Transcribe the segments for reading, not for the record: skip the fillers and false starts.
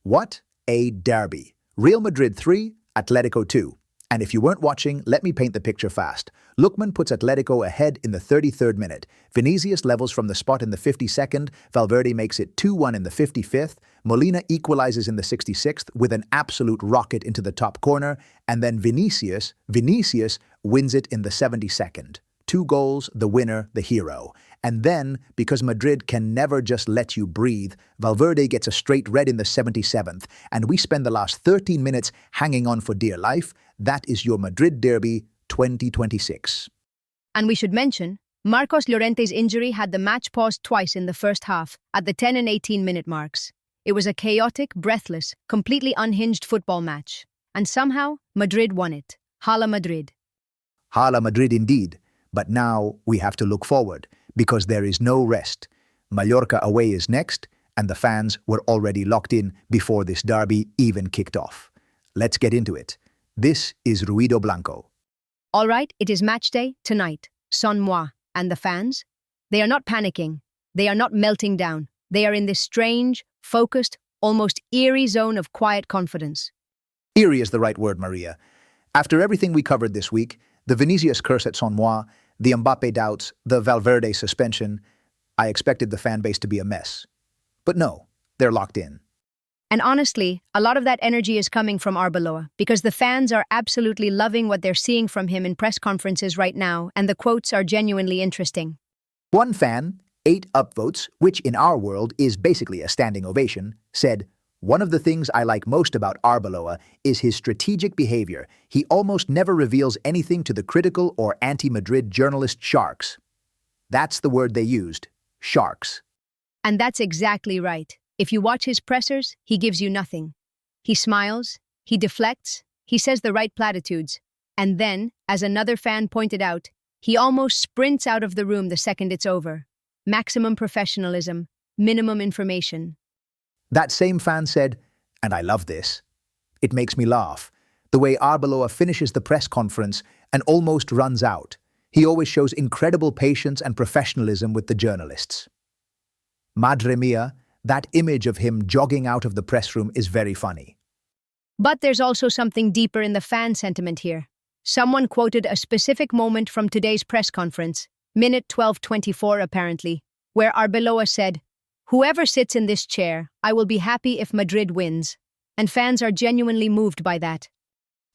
What a derby. Real Madrid 3, Atletico 2. And if you weren't watching, let me paint the picture fast. Lookman puts Atletico ahead in the 33rd minute. Vinicius levels from the spot in the 52nd. Valverde makes it 2-1 in the 55th. Molina equalizes in the 66th with an absolute rocket into the top corner. And then Vinicius wins it in the 72nd. 2 goals, the winner, the hero. And then, because Madrid can never just let you breathe, Valverde gets a straight red in the 77th, and we spend the last 13 minutes hanging on for dear life. That is your Madrid Derby 2026. And we should mention, Marcos Llorente's injury had the match paused twice in the first half, at the 10 and 18-minute marks. It was a chaotic, breathless, completely unhinged football match. And somehow, Madrid won it. Hala Madrid. Hala Madrid indeed. But now we have to look forward, because there is no rest. Mallorca away is next, and the fans were already locked in before this derby even kicked off. Let's get into it. This is Ruido Blanco. All right, it is match day tonight. Son Moix and the fans? They are not panicking. They are not melting down. They are in this strange, focused, almost eerie zone of quiet confidence. Eerie is the right word, Maria. After everything we covered this week, the Vinicius curse at Son Moix, the Mbappé doubts, the Valverde suspension, I expected the fan base to be a mess. But no, they're locked in. And honestly, a lot of that energy is coming from Arbeloa, because the fans are absolutely loving what they're seeing from him in press conferences right now, and the quotes are genuinely interesting. One fan, 8 upvotes, which in our world is basically a standing ovation, said, "One of the things I like most about Arbeloa is his strategic behavior. He almost never reveals anything to the critical or anti-Madrid journalist sharks." That's the word they used, sharks. And that's exactly right. If you watch his pressers, he gives you nothing. He smiles, he deflects, he says the right platitudes. And then, as another fan pointed out, he almost sprints out of the room the second it's over. Maximum professionalism, minimum information. That same fan said, and I love this, "It makes me laugh. The way Arbeloa finishes the press conference and almost runs out. He always shows incredible patience and professionalism with the journalists." Madre mia, that image of him jogging out of the press room is very funny. But there's also something deeper in the fan sentiment here. Someone quoted a specific moment from today's press conference, minute 12:24 apparently, where Arbeloa said, "Whoever sits in this chair, I will be happy if Madrid wins." And fans are genuinely moved by that.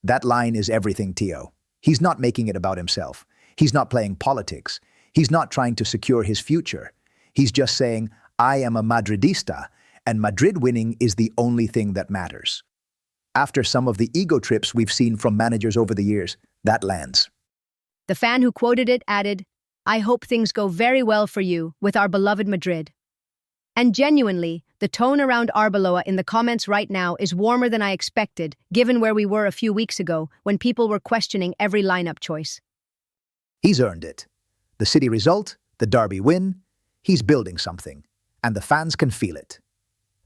That line is everything, Tio. He's not making it about himself. He's not playing politics. He's not trying to secure his future. He's just saying, "I am a Madridista, and Madrid winning is the only thing that matters." After some of the ego trips we've seen from managers over the years, that lands. The fan who quoted it added, "I hope things go very well for you with our beloved Madrid." And genuinely, the tone around Arbeloa in the comments right now is warmer than I expected, given where we were a few weeks ago when people were questioning every lineup choice. He's earned it. The City result, the derby win, he's building something, and the fans can feel it.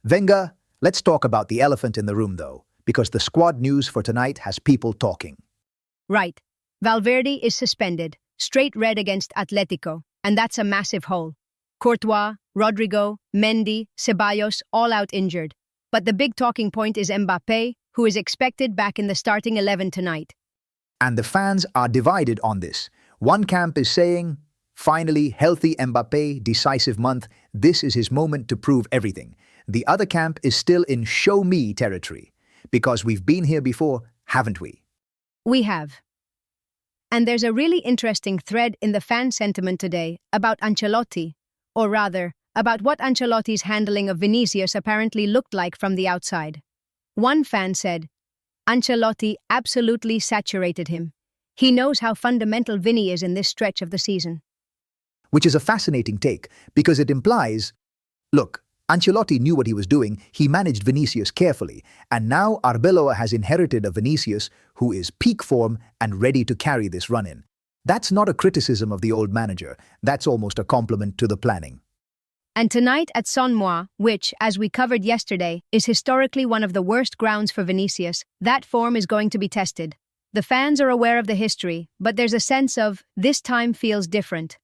Venga, let's talk about the elephant in the room though, because the squad news for tonight has people talking. Right. Valverde is suspended, straight red against Atletico, and that's a massive hole. Courtois, Rodrigo, Mendy, Ceballos, all out injured. But the big talking point is Mbappé, who is expected back in the starting 11 tonight. And the fans are divided on this. One camp is saying, finally, healthy Mbappé, decisive month, this is his moment to prove everything. The other camp is still in show me territory, because we've been here before, haven't we? We have. And there's a really interesting thread in the fan sentiment today about Ancelotti, or rather, about what Ancelotti's handling of Vinicius apparently looked like from the outside. One fan said, "Ancelotti absolutely saturated him. He knows how fundamental Vinny is in this stretch of the season." Which is a fascinating take, because it implies, look, Ancelotti knew what he was doing, he managed Vinicius carefully, and now Arbeloa has inherited a Vinicius who is peak form and ready to carry this run-in. That's not a criticism of the old manager, that's almost a compliment to the planning. And tonight at Son Moix, which, as we covered yesterday, is historically one of the worst grounds for Vinicius, that form is going to be tested. The fans are aware of the history, but there's a sense of, this time feels different.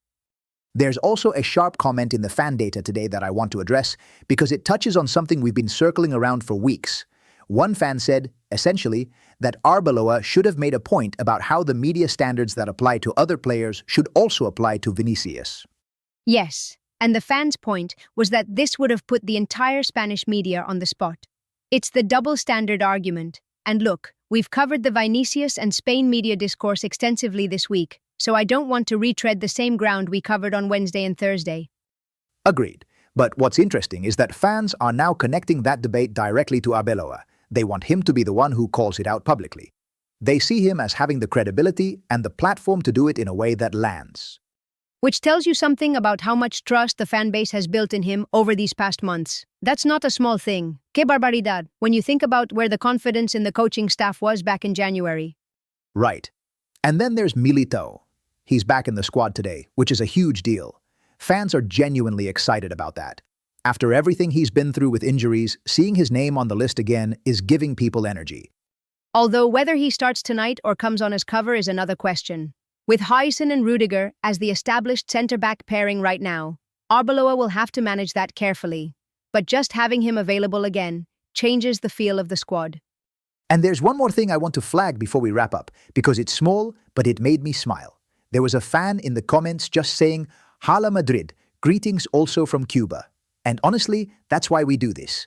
There's also a sharp comment in the fan data today that I want to address because it touches on something we've been circling around for weeks. One fan said, essentially, that Arbeloa should have made a point about how the media standards that apply to other players should also apply to Vinicius. Yes, and the fan's point was that this would have put the entire Spanish media on the spot. It's the double standard argument. And look, we've covered the Vinicius and Spain media discourse extensively this week, so I don't want to retread the same ground we covered on Wednesday and Thursday. Agreed. But what's interesting is that fans are now connecting that debate directly to Arbeloa. They want him to be the one who calls it out publicly. They see him as having the credibility and the platform to do it in a way that lands. Which tells you something about how much trust the fan base has built in him over these past months. That's not a small thing. Que barbaridad, when you think about where the confidence in the coaching staff was back in January. Right. And then there's Militao. He's back in the squad today, which is a huge deal. Fans are genuinely excited about that. After everything he's been through with injuries, seeing his name on the list again is giving people energy. Although whether he starts tonight or comes on as cover is another question. With Huysen and Rudiger as the established centre-back pairing right now, Arbeloa will have to manage that carefully. But just having him available again changes the feel of the squad. And there's one more thing I want to flag before we wrap up, because it's small, but it made me smile. There was a fan in the comments just saying, Hala Madrid, greetings also from Cuba. And honestly, that's why we do this.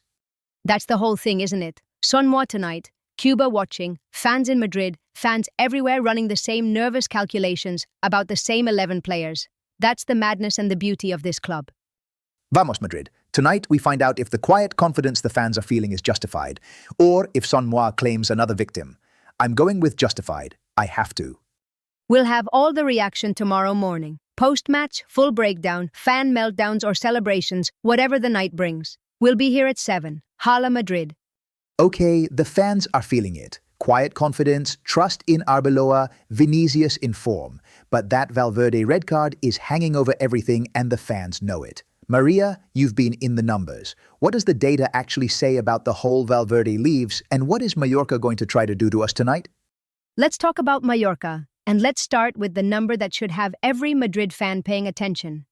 That's the whole thing, isn't it? Son Moix tonight, Cuba watching, fans in Madrid, fans everywhere running the same nervous calculations about the same 11 players. That's the madness and the beauty of this club. Vamos, Madrid. Tonight, we find out if the quiet confidence the fans are feeling is justified, or if Son Moix claims another victim. I'm going with justified. I have to. We'll have all the reaction tomorrow morning. Post-match, full breakdown, fan meltdowns or celebrations, whatever the night brings. We'll be here at 7. Hala Madrid. Okay, the fans are feeling it. Quiet confidence, trust in Arbeloa, Vinicius in form. But that Valverde red card is hanging over everything and the fans know it. Maria, you've been in the numbers. What does the data actually say about the whole Valverde leaves, and what is Mallorca going to try to do to us tonight? Let's talk about Mallorca, and let's start with the number that should have every Madrid fan paying attention.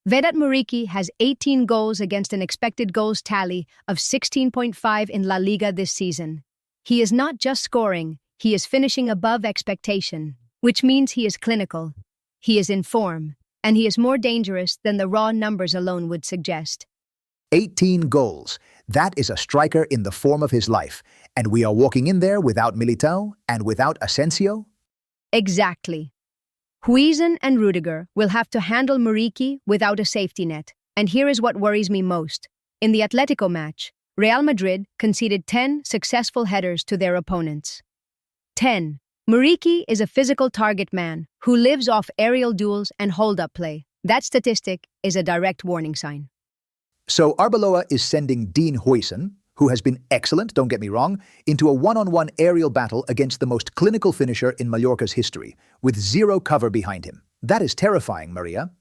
Vedat Muriqi has 18 goals against an expected goals tally of 16.5 in La Liga this season. He is not just scoring, he is finishing above expectation, which means he is clinical, he is in form, and he is more dangerous than the raw numbers alone would suggest. 18 goals. That is a striker in the form of his life, and we are walking in there without Militao and without Asensio? Exactly. Huysen and Rudiger will have to handle Muriqi without a safety net, and here is what worries me most. In the Atletico match, Real Madrid conceded 10 successful headers to their opponents. 10. Muriqi is a physical target man who lives off aerial duels and hold-up play. That statistic is a direct warning sign. So Arbeloa is sending Dean Huysen, who has been excellent, don't get me wrong, into a one-on-one aerial battle against the most clinical finisher in Mallorca's history, with zero cover behind him. That is terrifying, Maria.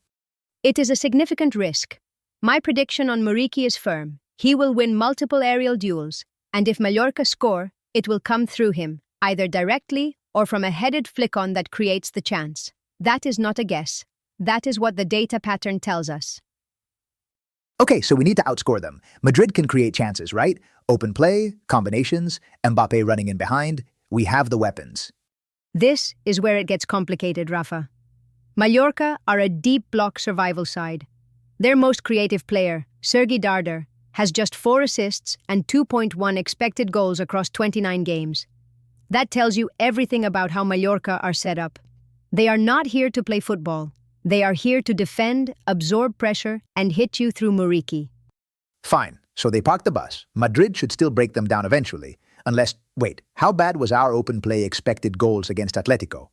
It is a significant risk. My prediction on Muriqi is firm. He will win multiple aerial duels, and if Mallorca score, it will come through him, either directly or from a headed flick-on that creates the chance. That is not a guess. That is what the data pattern tells us. Okay, so we need to outscore them. Madrid can create chances, right? Open play, combinations, Mbappé running in behind. We have the weapons. This is where it gets complicated, Rafa. Mallorca are a deep block survival side. Their most creative player, Sergi Darder, has just 4 assists and 2.1 expected goals across 29 games. That tells you everything about how Mallorca are set up. They are not here to play football. They are here to defend, absorb pressure, and hit you through Muriqi. Fine, so they park the bus. Madrid should still break them down eventually. Unless, wait, how bad was our open play expected goals against Atletico?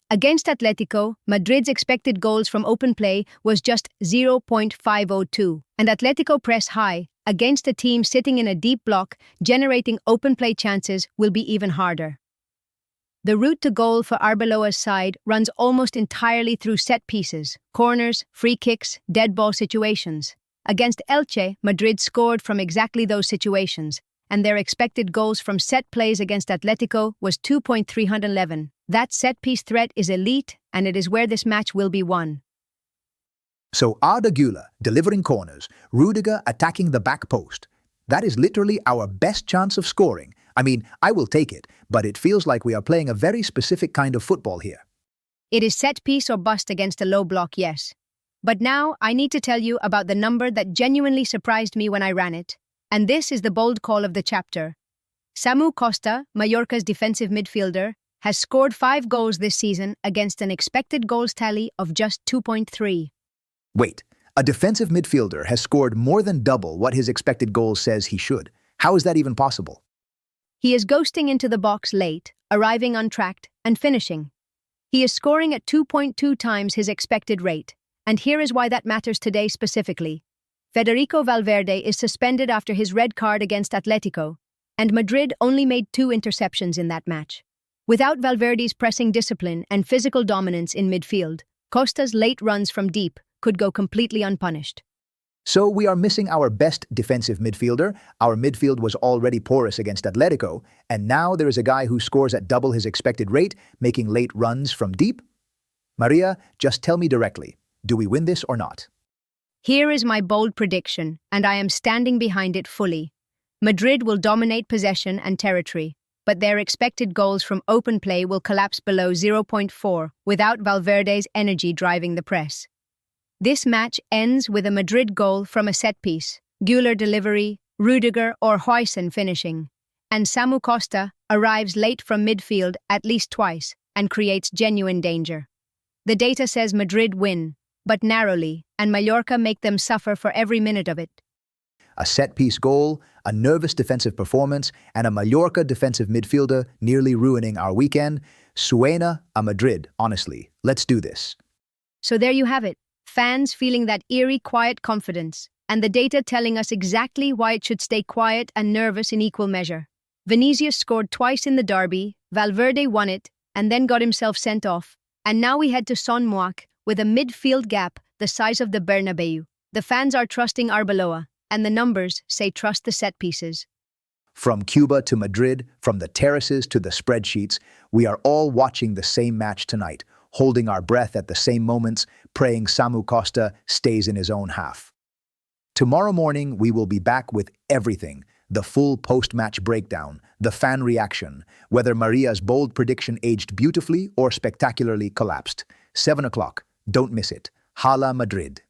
Against Atletico, Madrid's expected goals from open play was just 0.502, and Atletico press high against a team sitting in a deep block, generating open play chances will be even harder. The route to goal for Arbeloa's side runs almost entirely through set pieces, corners, free kicks, dead ball situations. Against Elche, Madrid scored from exactly those situations, and their expected goals from set plays against Atletico was 2.311. That set-piece threat is elite, and it is where this match will be won. So Arda Güler delivering corners, Rudiger attacking the back post. That is literally our best chance of scoring. I mean, I will take it, but it feels like we are playing a very specific kind of football here. It is set piece or bust against a low block, yes. But now I need to tell you about the number that genuinely surprised me when I ran it. And this is the bold call of the chapter. Samu Costa, Mallorca's defensive midfielder, has scored 5 goals this season against an expected goals tally of just 2.3. Wait, a defensive midfielder has scored more than double what his expected goals says he should. How is that even possible? He is ghosting into the box late, arriving untracked, and finishing. He is scoring at 2.2 times his expected rate, and here is why that matters today specifically. Federico Valverde is suspended after his red card against Atletico, and Madrid only made 2 interceptions in that match. Without Valverde's pressing discipline and physical dominance in midfield, Costa's late runs from deep could go completely unpunished. So we are missing our best defensive midfielder. Our midfield was already porous against Atletico, and now there is a guy who scores at double his expected rate, making late runs from deep? Maria, just tell me directly, do we win this or not? Here is my bold prediction, and I am standing behind it fully. Madrid will dominate possession and territory, but their expected goals from open play will collapse below 0.4 without Valverde's energy driving the press. This match ends with a Madrid goal from a set-piece, Güler delivery, Rudiger or Huijsen finishing, and Samu Costa arrives late from midfield at least twice and creates genuine danger. The data says Madrid win, but narrowly, and Mallorca make them suffer for every minute of it. A set-piece goal, a nervous defensive performance, and a Mallorca defensive midfielder nearly ruining our weekend. Suena a Madrid, honestly. Let's do this. So there you have it. Fans feeling that eerie, quiet confidence, and the data telling us exactly why it should stay quiet and nervous in equal measure. Vinicius scored twice in the derby, Valverde won it, and then got himself sent off. And now we head to Son Moix with a midfield gap the size of the Bernabeu. The fans are trusting Arbeloa, and the numbers say trust the set pieces. From Cuba to Madrid, from the terraces to the spreadsheets, we are all watching the same match tonight, holding our breath at the same moments, praying Samu Costa stays in his own half. Tomorrow morning, we will be back with everything, the full post-match breakdown, the fan reaction, whether Maria's bold prediction aged beautifully or spectacularly collapsed. 7 o'clock, don't miss it. Hala Madrid.